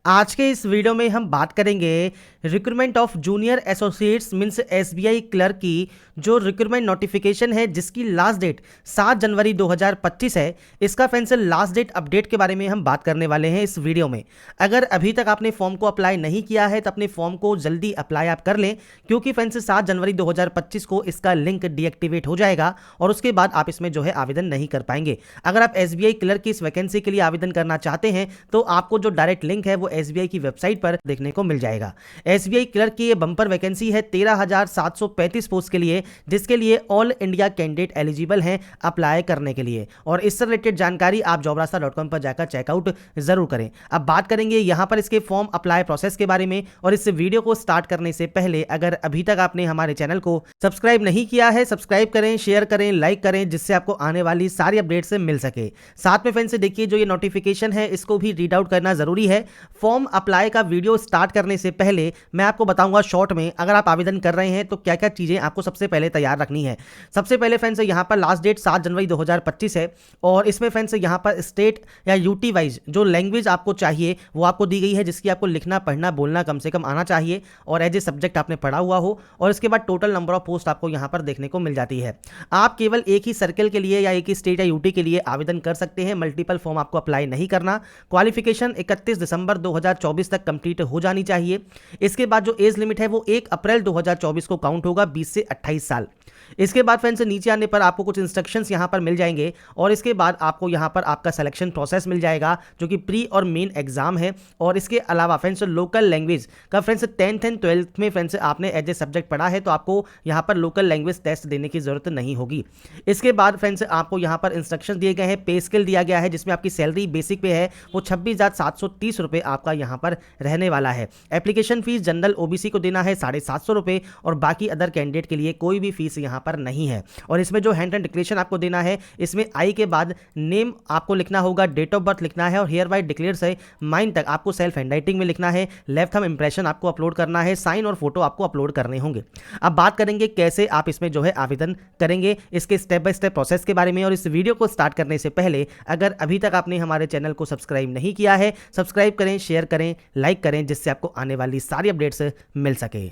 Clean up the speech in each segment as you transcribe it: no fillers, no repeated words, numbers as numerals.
आज के इस वीडियो में हम बात करेंगे recruitment of junior associates means SBI clerk की जो रिक्रूटमेंट नोटिफिकेशन है जिसकी लास्ट डेट 7 जनवरी 2025 है। इसका फ्रेंड्स लास्ट डेट अपडेट के बारे में हम बात करने वाले हैं इस वीडियो में। अगर अभी तक आपने फॉर्म को अप्लाई नहीं किया है तो अपने फॉर्म को जल्दी अप्लाई आप कर लें, क्योंकि फ्रेंड्स 7 जनवरी 2025 को इसका लिंक डीएक्टिवेट हो जाएगा और उसके बाद आप इसमें जो है आवेदन नहीं कर पाएंगे। अगर आप एसबीआई क्लर्क की इस वैकेंसी के लिए आवेदन करना चाहते हैं तो आपको जो डायरेक्ट लिंक है वो एसबीआई की वेबसाइट पर देखने को मिल जाएगा। एसबीआई क्लर्क की ये बंपर वैकेंसी है 13,735 पोस्ट के लिए, जिसके लिए ऑल इंडिया कैंडिडेट एलिजिबल हैं अप्लाई करने के लिए। और इससे रिलेटेड जानकारी आप jobrasta.com पर जाकर चेकआउट जरूर करें। अब बात करेंगे यहां पर इसके फॉर्म अप्लाई प्रोसेस के बारे में। और इस वीडियो को स्टार्ट करने से पहले अगर अभी तक आपने हमारे चैनल को सब्सक्राइब नहीं किया है, सब्सक्राइब करें, शेयर करें, लाइक करें, जिससे आपको आने वाली सारी अपडेट से मिल सके। साथ में फ्रेंड्स से देखिए जो ये नोटिफिकेशन है इसको भी रीड आउट करना जरूरी है। फॉर्म अप्लाई का वीडियो स्टार्ट करने से पहले मैं आपको बताऊंगा शॉर्ट में अगर आप आवेदन कर रहे हैं तो क्या क्या चीजें आपको सबसे पहले तैयार रखनी है। सबसे पहले फ्रेंड्स यहां पर लास्ट डेट 7 जनवरी 2025 है और इसमें फ्रेंड्स यहां पर स्टेट या यूटी वाइज जो लैंग्वेज आपको चाहिए वो आपको दी गई है, जिसकी आपको लिखना पढ़ना बोलना कम से कम आना चाहिए और एज ए सब्जेक्ट आपने पढ़ा हुआ हो। और इसके बाद टोटल नंबर ऑफ पोस्ट आपको यहां पर देखने को मिल जाती है। आप केवल एक ही सर्कल के लिए या एक ही स्टेट या यूटी के लिए आवेदन कर सकते हैं, मल्टीपल फॉर्म आपको अप्लाई नहीं करना। क्वालिफिकेशन 31 दिसंबर 2024 तक कंप्लीट हो जानी चाहिए। इसके बाद जो एज लिमिट है वो 1 अप्रैल 2024 को काउंट होगा, 20 से 28 साल। इसके बाद फ्रेंड्स नीचे आने पर आपको कुछ इंस्ट्रक्शंस यहां पर मिल जाएंगे और इसके बाद आपको यहां पर आपका सिलेक्शन प्रोसेस मिल जाएगा जो कि प्री और मेन एग्जाम है। और इसके अलावा फ्रेंड्स लोकल लैंग्वेज का फ्रेंड्स 10th एंड 12th में फ्रेंड्स आपने एज ए सब्जेक्ट पढ़ा है तो आपको यहां पर लोकल लैंग्वेज टेस्ट देने की जरूरत नहीं होगी। इसके बाद फ्रेंड्स आपको यहां पर इंस्ट्रक्शन दिए गए हैं, पे स्केल दिया गया है जिसमें आपकी सैलरी बेसिक पे है वो 26,730 रुपये आपका यहां पर रहने वाला है। एप्लीकेशन फीस जनरल ओबीसी को देना है 750 रुपये और बाकी अदर कैंडिडेट के लिए कोई भी फीस यहां पर नहीं है। और इसमें जो हैंड एंड डिक्लेरेशन आपको देना है, इसमें आई के बाद नेम आपको लिखना होगा, डेट ऑफ बर्थ लिखना है और हेयर बाय डिक्लेयर्स है माइन तक आपको सेल्फ हैंडराइटिंग में लिखना है। लेफ्ट थंब इंप्रेशन आपको अपलोड करना है, साइन और फोटो आपको अपलोड करने होंगे। अब बात करेंगे कैसे आप इसमें जो है आवेदन करेंगे, इसके स्टेप बाय स्टेप प्रोसेस के बारे में। और इस वीडियो को स्टार्ट करने से पहले अगर अभी तक आपने हमारे चैनल को सब्सक्राइब नहीं किया है, सब्सक्राइब करें, शेयर करें, लाइक करें, जिससे आपको आने वाली सारी अपडेट्स मिल सके।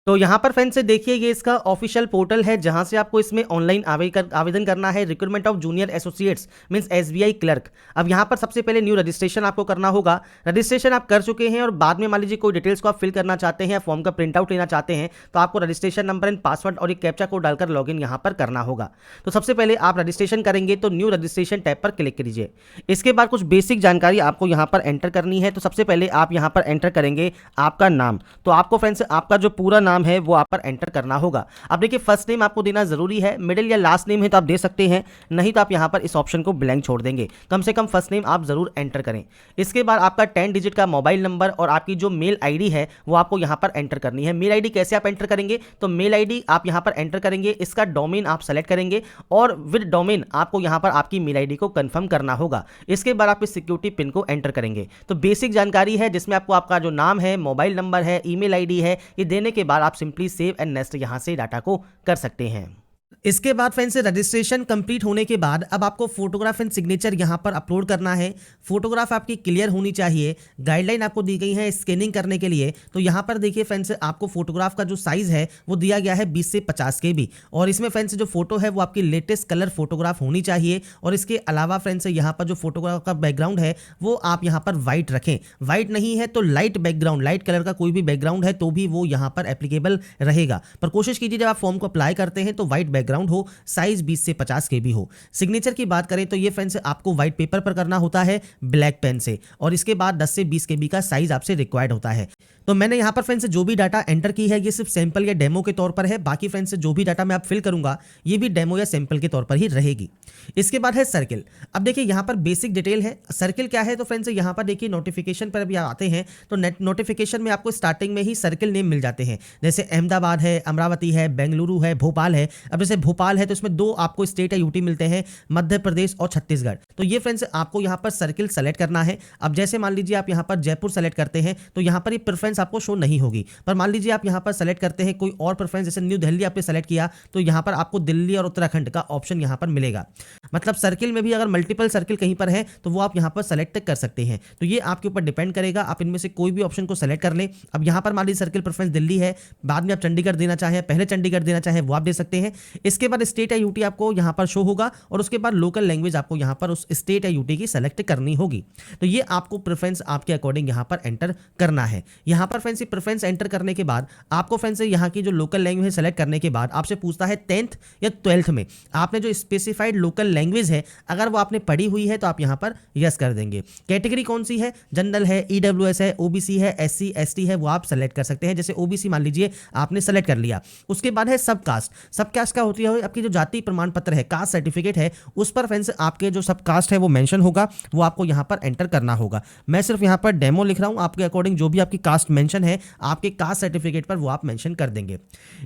तो यहाँ पर फ्रेंड्स से देखिए ये इसका ऑफिशियल पोर्टल है जहाँ से आपको इसमें ऑनलाइन आवेदन करना है। Recruitment of junior associates means SBI clerk. अब यहाँ पर सबसे पहले न्यू रजिस्ट्रेशन आपको करना होगा। रजिस्ट्रेशन आप कर चुके हैं और बाद में मान लीजिए कोई डिटेल्स को आप फिल करना चाहते हैं या फॉर्म का प्रिंट आउट लेना चाहते हैं तो आपको रजिस्ट्रेशन नंबर एंड पासवर्ड और एक कैप्चा कोड डालकर लॉगिन यहाँ पर करना होगा। तो सबसे पहले आप रजिस्ट्रेशन करेंगे तो न्यू रजिस्ट्रेशन टैब पर क्लिक कीजिए। इसके बाद कुछ बेसिक जानकारी आपको यहाँ पर एंटर करनी है। तो सबसे पहले आप यहाँ पर एंटर करेंगे आपका नाम। तो आपको फ्रेंड्स आपका जो पूरा नाम है वो आप पर एंटर करना होगा। अब देखिए फर्स्ट नेम आपको देना जरूरी है, मिडिल या लास्ट नेम है तो आप दे सकते हैं, नहीं तो आप यहां पर इस ऑप्शन को ब्लैंक छोड़ देंगे। कम से कम फर्स्ट नेम आप जरूर एंटर करें। इसके बाद आपका 10 डिजिट का मोबाइल नंबर और आपकी जो मेल आईडी है वो आपको यहां पर एंटर करनी है। मेल आईडी कैसे आप एंटर करेंगे, तो मेल आईडी आप यहां पर एंटर करेंगे, इसका डोमेन आप सेलेक्ट करेंगे और विद डोमेन आपको यहां पर आपकी मेल आईडी को कंफर्म करना होगा। इसके बाद आप इस सिक्योरिटी पिन को एंटर करेंगे। तो बेसिक जानकारी है जिसमें आपको आपका जो नाम है, मोबाइल नंबर है, ईमेल आईडी है, ये देने के बाद आप सिंपली सेव एंड नेक्स्ट यहां से डाटा को कर सकते हैं। इसके बाद फ्रेंड्स रजिस्ट्रेशन कंप्लीट होने के बाद अब आपको फोटोग्राफ एंड सिग्नेचर यहां पर अपलोड करना है। फोटोग्राफ आपकी क्लियर होनी चाहिए। गाइडलाइन आपको दी गई है स्कैनिंग करने के लिए। तो यहां पर देखिए फ्रेंड्स आपको फोटोग्राफ का जो साइज है वो दिया गया है 20 से 50 KB और इसमें फ्रेंड्स जो फोटो है वो आपकी लेटेस्ट कलर फोटोग्राफ होनी चाहिए। और इसके अलावा फ्रेंड्स यहाँ पर जो फोटोग्राफ का बैकग्राउंड है वो आप यहाँ पर व्हाइट रखें। व्हाइट नहीं है तो लाइट बैकग्राउंड, लाइट कलर का कोई भी बैकग्राउंड है तो भी वो यहाँ पर एप्लीकेबल रहेगा। पर कोशिश कीजिए जब आप फॉर्म को अप्लाई करते हैं तो व्हाइट बैकग्राउंड हो, साइज 20 से 50 KB हो। सिग्नेचर की बात करें तो ये फ्रेंड्स आपको व्हाइट पेपर पर करना होता है ब्लैक पेन से और इसके बाद 10 से 20 KB का साइज आपसे रिक्वायर्ड होता है। तो मैंने यहाँ पर फ्रेंड्स जो भी डाटा एंटर की है ये सिर्फ सैंपल या डेमो के तौर पर है। बाकी फ्रेंड्स जो भी डाटा मैं आप फिल करूंगा ये भी डेमो या सैंपल के तौर पर ही रहेगी। इसके बाद है सर्किल। अब देखिए यहाँ पर बेसिक डिटेल है। सर्किल क्या है, तो फ्रेंड्स यहाँ पर देखिए नोटिफिकेशन पर अभी आते हैं तो नोटिफिकेशन में आपको स्टार्टिंग में ही सर्किल नेम मिल जाते हैं, जैसे अहमदाबाद है, अमरावती है, बेंगलुरु है, भोपाल है। अब जैसे भोपाल है तो इसमें 2 आपको स्टेट या यूटी मिलते हैं, मध्य प्रदेश और छत्तीसगढ़। तो ये फ्रेंड्स आपको यहाँ पर सर्किल सेलेक्ट करना है। अब जैसे मान लीजिए आप यहाँ पर जयपुर सेलेक्ट करते हैं तो यहाँ पर ये प्रेफरेंस प्रेफरेंस आपको शो नहीं होगी। पर मान लीजिए आप यहाँ पर सेलेक्ट करते हैं कोई और प्रेफरेंस, जैसे न्यू दिल्ली आपने सेलेक्ट किया तो यहाँ पर आपको दिल्ली और उत्तराखंड का ऑप्शन यहाँ पर मिलेगा। मतलब सर्किल में भी अगर मल्टीपल सर्किल कहीं पर है तो वो आप यहाँ पर सेलेक्ट कर सकते हैं। तो ये आपके ऊपर डिपेंड करेगा, आप इनमें से कोई भी ऑप्शन को सेलेक्ट कर लें। अब यहाँ पर मान लीजिए सर्किल प्रेफरेंस दिल्ली है, बाद में आप चंडीगढ़ देना चाहें, पहले चंडीगढ़ देना चाहें वो आप दे सकते हैं। इसके बाद स्टेट या यूटी आपको यहाँ पर शो होगा और उसके बाद लोकल लैंग्वेज आपको यहाँ पर उस स्टेट या यूटी की सेलेक्ट करनी होगी। तो ये आपको प्रेफरेंस आपके अकॉर्डिंग यहाँ पर एंटर करना है। यहाँ पर फ्रेंड्स प्रेफरेंस एंटर करने के बाद आपको फ्रेंड्स यहाँ की जो लोकल लैंग्वेज सेलेक्ट करने के बाद आपसे पूछता है 10th या 12th में आपने जो स्पेसिफाइड लोकल लैंग्वेज है अगर वो आपने पढ़ी हुई है तो आप यहाँ पर यस कर देंगे। कैटेगरी कौन सी है, जनरल है, ईडब्ल्यूएस है, ओबीसी है, एससी एसटी है, वो आप सेलेक्ट कर सकते हैं। जैसे ओबीसी मान लीजिए आपने सेलेक्ट कर लिया। उसके बाद है सब कास्ट। सब कास्ट का होती है आपकी जो जाति प्रमाण पत्र है, कास्ट सर्टिफिकेट है, उस पर फ्रेंड्स आपके जो सब कास्ट है वो मेंशन होगा, वो आपको यहाँ पर एंटर करना होगा। मैं सिर्फ यहाँ पर डेमो लिख रहा हूँ, आपके अकॉर्डिंग जो भी आपकी कास्ट मेंशन है आपके कास्ट सर्टिफिकेट पर वो आप मेंशन कर देंगे।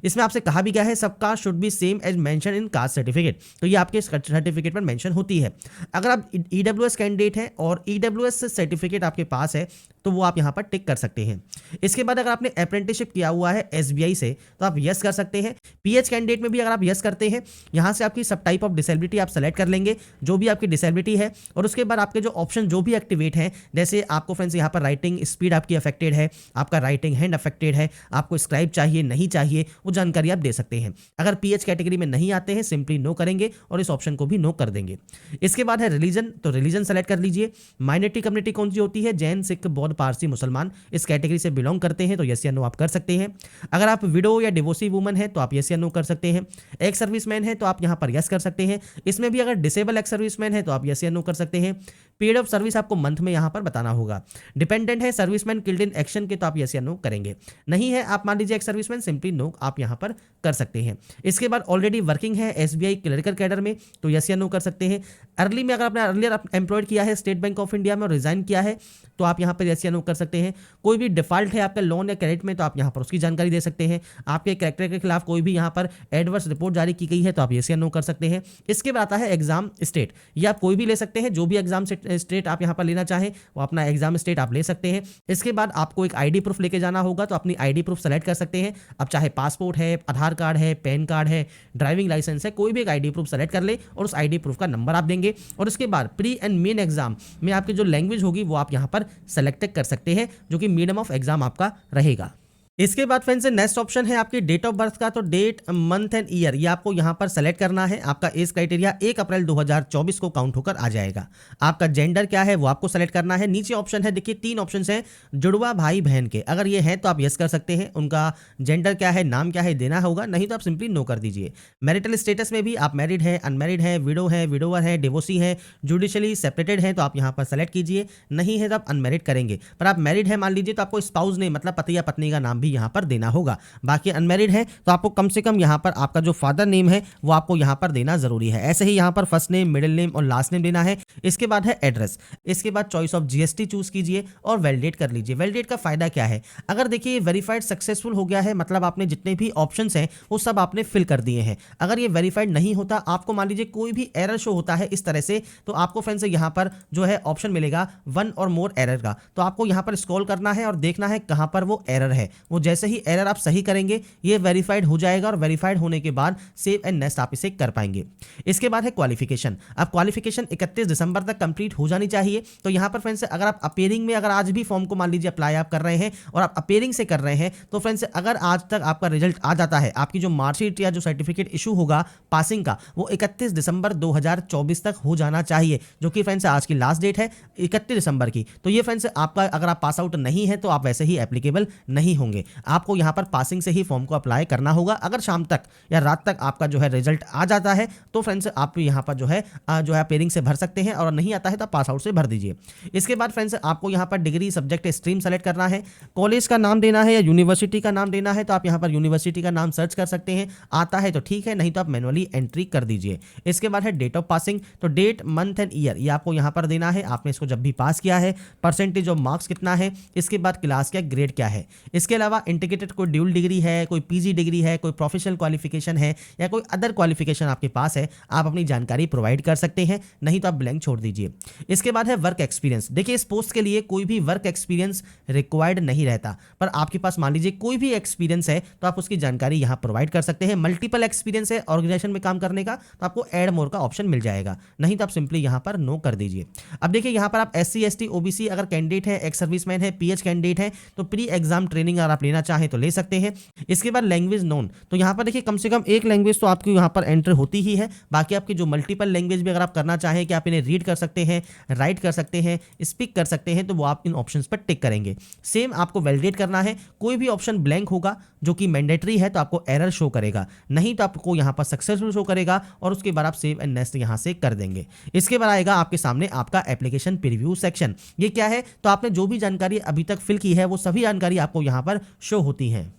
इसमें आपसे कहा भी गया है सब caste should be same as mention in caste certificate, तो ये आपके सर्टिफिकेट पर मेंशन होती है। अगर आप ईडब्ल्यूएस कैंडिडेट हैं और ईडब्ल्यूएस सर्टिफिकेट आपके पास है तो वो आप यहाँ पर टिक कर सकते हैं। इसके बाद अगर आपने अप्रेंटिसशिप किया हुआ है एसबीआई से तो आप यस कर सकते हैं। पीएच कैंडिडेट में भी अगर आप यस करते हैं, यहाँ से आपकी सब टाइप ऑफ डिसेबिलिटी आप सेलेक्ट कर लेंगे, जो भी आपकी डिसेबिलिटी है, और उसके बाद आपके जो ऑप्शन जो भी एक्टिवेट हैं, जैसे आपको फ्रेंड्स यहाँ पर राइटिंग स्पीड आपकी अफेक्टेड है, आपका राइटिंग हैंड अफेक्टेड है, आपको स्क्राइब चाहिए नहीं चाहिए, वो जानकारी आप दे सकते हैं। अगर पीएच कैटेगरी में नहीं आते हैं सिंपली नो करेंगे और इस ऑप्शन को भी नो कर देंगे। इसके बाद है रिलीजन, तो रिलीजन सेलेक्ट कर लीजिए। माइनॉरिटी कम्युनिटी कौन सी होती है, जैन, सिख, बौद्ध, पारसी, मुसलमान, इस कैटेगरी से बिलोंग करते हैं तो यस या नो आप कर सकते हैं। अगर आप विडो या डिवोर्सी वुमन है तो आप यस या नो कर सकते हैं। एक्स सर्विसमैन है तो आप यहां पर यस कर सकते हैं। इसमें भी अगर डिसेबल एक्स सर्विसमैन है तो आप यस या नो कर सकते हैं। पीरियड ऑफ सर्विस आपको मंथ में यहां पर बताना होगा। डिपेंडेंट है सर्विसमैन किल्ड इन एक्शन के तो आप यस या नो करेंगे। नहीं है आप मान लीजिए एक्स सर्विसमैन, सिंपली नो आप यहां पर कर सकते हैं। इसके बाद ऑलरेडी वर्किंग है एसबीआई क्लरिकल कैडर में तो यस या नो कर सकते हैं। अर्ली में अगर आपने अर्लियर एम्प्लॉयड किया है स्टेट बैंक ऑफ इंडिया में और रिजाइन किया है तो आप यहां पर यस या नो कर सकते हैं। कोई भी डिफॉल्ट है आपका लोन या क्रेडिट में तो आप यहां पर उसकी जानकारी दे सकते हैं। आपके कैरेक्टर के खिलाफ कोई भी यहां पर एडवर्स रिपोर्ट जारी की गई है तो आप यस या नो कर सकते हैं। इसके बाद आता है एग्जाम स्टेट, ये आप कोई भी ले सकते हैं, जो भी एग्जाम स्टेट आप यहां पर लेना चाहें वो अपना एग्जाम स्टेट आप ले सकते हैं। इसके बाद आपको एक आईडी प्रूफ लेके जाना होगा तो अपनी आईडी प्रूफ सेलेक्ट कर सकते हैं। अब चाहे पासपोर्ट है, आधार कार्ड है, पैन कार्ड है, ड्राइविंग लाइसेंस है, कोई भी एक आईडी प्रूफ सेलेक्ट कर ले और उस आईडी प्रूफ का नंबर आप देंगे। और उसके बाद प्री एंड मेन एग्जाम में आपकी जो लैंग्वेज होगी वो आप यहां पर सेलेक्ट कर सकते हैं, जो कि मीडियम ऑफ एग्जाम आपका रहेगा। इसके बाद फ्रेंड्स नेक्स्ट ऑप्शन है आपकी डेट ऑफ बर्थ का, तो डेट, मंथ एंड ईयर ये आपको यहाँ पर सेलेक्ट करना है। आपका एज क्राइटेरिया 1 अप्रैल 2024 को काउंट होकर आ जाएगा। आपका जेंडर क्या है वो आपको सेलेक्ट करना है। नीचे ऑप्शन है, देखिए 3 ऑप्शन हैं जुड़वा भाई बहन के, अगर ये है तो आप यस कर सकते हैं। उनका जेंडर क्या है, नाम क्या है देना होगा, नहीं तो आप सिंपली नो कर दीजिए। मैरिटल स्टेटस में भी आप मैरिड है, अनमैरिड है, विडो है, विडोवर है, डिवोर्सी है, जुडिशली सेपरेटेड है तो आप यहाँ पर सेलेक्ट कीजिए। नहीं है तो आप अनमैरिड करेंगे। पर आप मैरिड है मान लीजिए तो आपको स्पाउस ने मतलब पति या पत्नी का नाम भी यहाँ पर देना होगा। बाकी अनमैरिड है तो आपको कम से कम यहाँ पर आपका जो फादर नेम है वो आपको यहाँ पर देना जरूरी है। ऐसे ही यहाँ पर फर्स्ट नेम, मिडिल नेम और लास्ट नेम देना है। इसके बाद है एड्रेस। इसके बाद चॉइस ऑफ जीएसटी चूज कीजिए और वैलिडेट कर लीजिए। वैलिडेट का फायदा क्या है, अगर देखिए वेरीफाइड सक्सेसफुल हो गया है मतलब आपने जितने भी ऑप्शंस हैं वो सब आपने फिल कर दिए हैं। अगर ये वेरीफाइड नहीं होता, आपको मान लीजिए कोई भी एरर शो होता है इस तरह से, तो आपको फ्रेंड्स यहाँ पर जो है ऑप्शन मिलेगा 1 और मोर एरर का, तो आपको यहाँ पर स्क्रॉल करना है और देखना है कहाँ पर वो एरर है। वो जैसे ही एरर आप सही करेंगे ये वेरीफाइड हो जाएगा और वेरीफाइड होने के बाद सेव एंड नेक्स्ट आप इसे कर पाएंगे। इसके बाद है क्वालिफिकेशन। अब क्वालिफिकेशन 31 दिसंबर तक कंप्लीट हो जानी चाहिए। तो यहाँ पर फ्रेंड्स अगर आप अपीयरिंग में अगर आज भी फॉर्म को मान लीजिए अप्लाई आप कर रहे हैं और आप अपीयरिंग से कर रहे हैं तो फ्रेंड्स अगर आज तक आपका रिजल्ट आ जाता है, आपकी जो मार्कशीट या जो सर्टिफिकेट इशू होगा पासिंग का वो 31 दिसंबर 2024 तक हो जाना चाहिए, जो कि फ्रेंड्स आज की लास्ट डेट है 31 दिसंबर की। तो ये फ्रेंड्स आपका अगर आप पास आउट नहीं है तो आप वैसे ही एप्लीकेबल नहीं होंगे। आपको यहाँ पर पासिंग से ही फॉर्म को अप्लाई करना होगा। अगर शाम तक या रात तक आपका जो है रिजल्ट आ जाता है तो फ्रेंड्स आप यहाँ पर जो है पेयरिंग से भर सकते हैं, और नहीं आता है तो पास आउट से भर दीजिए। इसके बाद फ्रेंड्स आपको यहाँ पर डिग्री, सब्जेक्ट, स्ट्रीम सेलेक्ट करना है। कॉलेज का नाम देना है या यूनिवर्सिटी का नाम देना है तो आप यहाँ पर यूनिवर्सिटी का नाम सर्च कर सकते हैं, आता है तो ठीक है, नहीं तो आप मैनुअली एंट्री कर दीजिए। इसके बाद है डेट ऑफ पासिंग, तो डेट, मंथ एंड ईयर ये आपको यहाँ पर देना है, आपने इसको जब भी पास किया है, परसेंटेज ऑफ मार्क्स कितना है, इसके बाद क्लास क्या, ग्रेड क्या है। इसके अलावा अलावा इंटीग्रेटेड कोई ड्यूल डिग्री है, कोई पीजी डिग्री है, कोई प्रोफेशनल क्वालिफिकेशन है या कोई अदर क्वालिफिकेशन आपके पास है, आप अपनी जानकारी प्रोवाइड कर सकते हैं, नहीं तो आप ब्लैंक छोड़ दीजिए। इसके बाद है वर्क एक्सपीरियंस। देखिए इस पोस्ट के लिए कोई भी वर्क एक्सपीरियंस रिक्वायर्ड नहीं रहता, पर आपके पास मान लीजिए कोई भी एक्सपीरियंस है तो आप उसकी जानकारी यहाँ प्रोवाइड कर सकते हैं। मल्टीपल एक्सपीरियंस है ऑर्गेनाइजेशन में काम करने का तो आपको ऐड मोर का ऑप्शन मिल जाएगा, नहीं तो आप सिंपली यहाँ पर नो कर दीजिए। अब देखिए यहाँ पर आप SC ST OBC अगर कैंडिडेट है, एक्स सर्विसमैन है, PH कैंडिडेट है तो प्री एग्जाम ट्रेनिंग अगर आप लेना चाहें तो ले सकते हैं। इसके बाद लैंग्वेज नोन, तो यहाँ पर देखिए कम से कम एक लैंग्वेज तो आपको यहाँ पर एंटर होती ही है, बाकी आपकी जो मल्टीपल लैंग्वेज भी अगर आप करना चाहें कि आप इन्हें रीड कर सकते हैं, राइट कर सकते हैं, स्पीक कर सकते हैं, तो वो आप इन ऑप्शंस पर टिक करेंगे। सेम आपको वैलिडेट करना है, कोई भी ऑप्शन ब्लैंक होगा जो कि मैंडेटरी है तो आपको एरर शो करेगा, नहीं तो आपको यहाँ पर सक्सेसफुल शो करेगा और उसके बाद आप सेव एंड नेक्स्ट यहाँ से कर देंगे। इसके बाद आएगा आपके सामने आपका एप्लीकेशन प्रीव्यू सेक्शन। ये क्या है, तो आपने जो भी जानकारी अभी तक फिल की है वो सभी जानकारी आपको यहाँ पर शो होती है।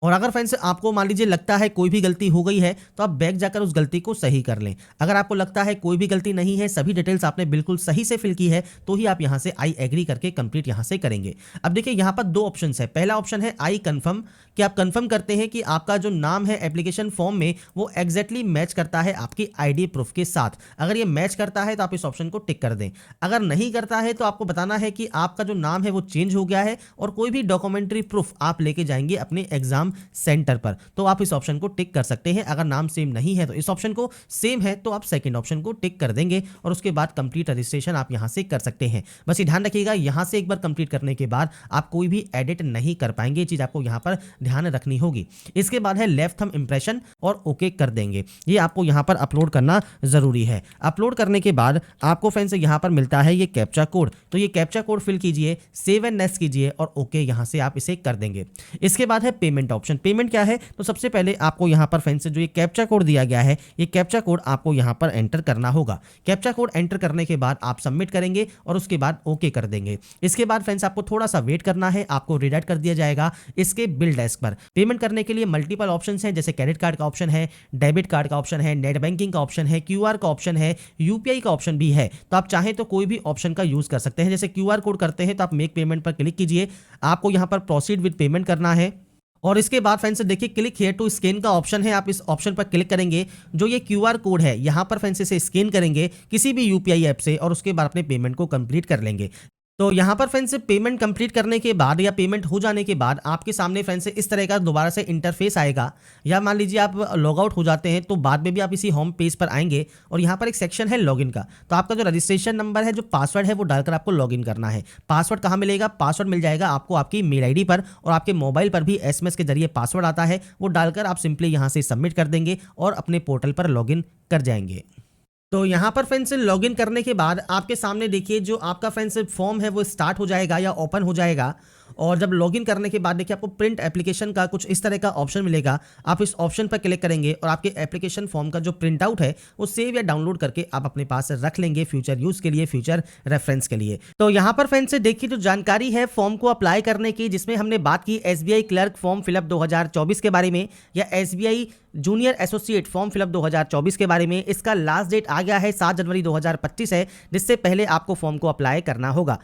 और अगर फ्रेंड्स आपको मान लीजिए लगता है कोई भी गलती हो गई है तो आप बैक जाकर उस गलती को सही कर लें। अगर आपको लगता है कोई भी गलती नहीं है, सभी डिटेल्स आपने बिल्कुल सही से फिल की है, तो ही आप यहां से आई एग्री करके कंप्लीट यहां से करेंगे। अब देखिए यहां पर दो ऑप्शन है। पहला ऑप्शन है आई कंफर्म, कि आप कंफर्म करते हैं कि आपका जो नाम है एप्लीकेशन फॉर्म में वो एग्जैक्टली मैच करता है आपकी ID प्रूफ के साथ। अगर ये मैच करता है तो आप इस ऑप्शन को टिक कर दें। अगर नहीं करता है तो आपको बताना है कि आपका जो नाम है वो चेंज हो गया है और कोई भी डॉक्यूमेंट्री प्रूफ आप लेके जाएंगे अपने एग्जाम सेंटर पर, तो आप इस ऑप्शन को टिक कर सकते हैं। अगर नाम सेम नहीं है तो इस ऑप्शन को, सेम है तो आप सेकंड ऑप्शन को टिक कर देंगे और उसके बाद कंप्लीट रजिस्ट्रेशन आप यहां से कर सकते हैं। बस ये ध्यान रखिएगा, यहां से एक बार कंप्लीट करने के बाद आप कोई भी एडिट नहीं कर पाएंगे, ये चीज आपको यहां पर ध्यान रखनी होगी। इसके बाद है लेफ्ट थंब इंप्रेशन और ओके कर देंगे। ये आपको यहां पर अपलोड करना जरूरी है। अपलोड करने के बाद आपको फ्रेंड्स यहां पर मिलता है ये कैप्चा कोड, तो ये कैप्चा कोड फिल कीजिए, सेव एंड नेक्स्ट कीजिए और ओके यहां से आप इसे कर देंगे। इसके बाद है पेमेंट ऑप्शन। पेमेंट क्या है, तो सबसे पहले आपको यहां पर फ्रेंड्स जो ये कैप्चा कोड दिया गया है, ये कैप्चा कोड आपको यहां पर एंटर करना होगा। कैप्चा कोड एंटर करने के बाद आप सबमिट करेंगे और उसके बाद ओके कर देंगे। इसके बाद फ्रेंड्स आपको थोड़ा सा वेट करना है, आपको रिडायरेक्ट कर दिया जाएगा इसके बिल डेस्क पर। पेमेंट करने के लिए मल्टीपल ऑप्शंस हैं, जैसे क्रेडिट कार्ड का ऑप्शन है, डेबिट कार्ड का ऑप्शन है, नेट बैंकिंग का ऑप्शन है, QR का ऑप्शन है, UPI का ऑप्शन भी है। तो आप चाहें तो कोई भी ऑप्शन का यूज कर सकते हैं। जैसे QR कोड करते हैं तो आप मेक पेमेंट पर क्लिक कीजिए, आपको यहां पर प्रोसीड विद पेमेंट करना है और इसके बाद फ्रेंड्स देखिए क्लिक हियर टू स्कैन का ऑप्शन है, आप इस ऑप्शन पर क्लिक करेंगे। जो ये QR कोड है यहां पर फ्रेंड्स इसे स्कैन करेंगे किसी भी UPI ऐप से और उसके बाद अपने पेमेंट को कंप्लीट कर लेंगे। तो यहाँ पर फ्रेंड्स पेमेंट कंप्लीट करने के बाद या पेमेंट हो जाने के बाद आपके सामने फ्रेंड्स इस तरह का दोबारा से इंटरफेस आएगा, या मान लीजिए आप लॉग आउट हो जाते हैं तो बाद में भी आप इसी होम पेज पर आएंगे और यहाँ पर एक सेक्शन है लॉगिन का। तो आपका जो रजिस्ट्रेशन नंबर है, जो पासवर्ड है, वो डालकर आपको लॉगिन करना है। पासवर्ड कहाँ मिलेगा, पासवर्ड मिल जाएगा आपको आपकी मेल ID पर और आपके मोबाइल पर भी SMS के जरिए पासवर्ड आता है, वो डालकर आप सिंपली यहाँ से सबमिट कर देंगे और अपने पोर्टल पर लॉगिन कर जाएंगे। तो यहाँ पर फ्रेंड्स लॉगिन करने के बाद आपके सामने देखिए जो आपका फ्रेंड्स फॉर्म है वो स्टार्ट हो जाएगा या ओपन हो जाएगा। और जब लॉगिन करने के बाद देखिए आपको प्रिंट एप्लीकेशन का कुछ इस तरह का ऑप्शन मिलेगा, आप इस ऑप्शन पर क्लिक करेंगे और आपके एप्लीकेशन फॉर्म का जो प्रिंट आउट है वो सेव या डाउनलोड करके आप अपने पास रख लेंगे फ्यूचर यूज के लिए, फ्यूचर रेफरेंस के लिए। तो यहाँ पर फ्रेंड्स देखिए जो जानकारी है फॉर्म को अप्लाई करने की, जिसमें हमने बात की SBI क्लर्क फॉर्म फिलअप 2024 के बारे में या SBI junior associate form fill up 2024 के बारे में। इसका लास्ट डेट आ गया है 7 जनवरी 2025 है, जिससे पहले आपको फॉर्म को अप्लाई करना होगा।